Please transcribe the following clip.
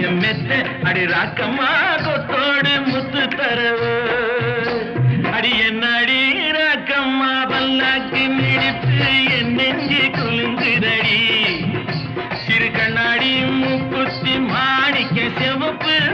என் மெத்த அடி ராக்கம்மா கொத்தோடு முத்து தரவு அடி என்ன அடி ராக்கம்மா பல்லாக்கு மிடித்து என் நெஞ்சு குலுங்குதடி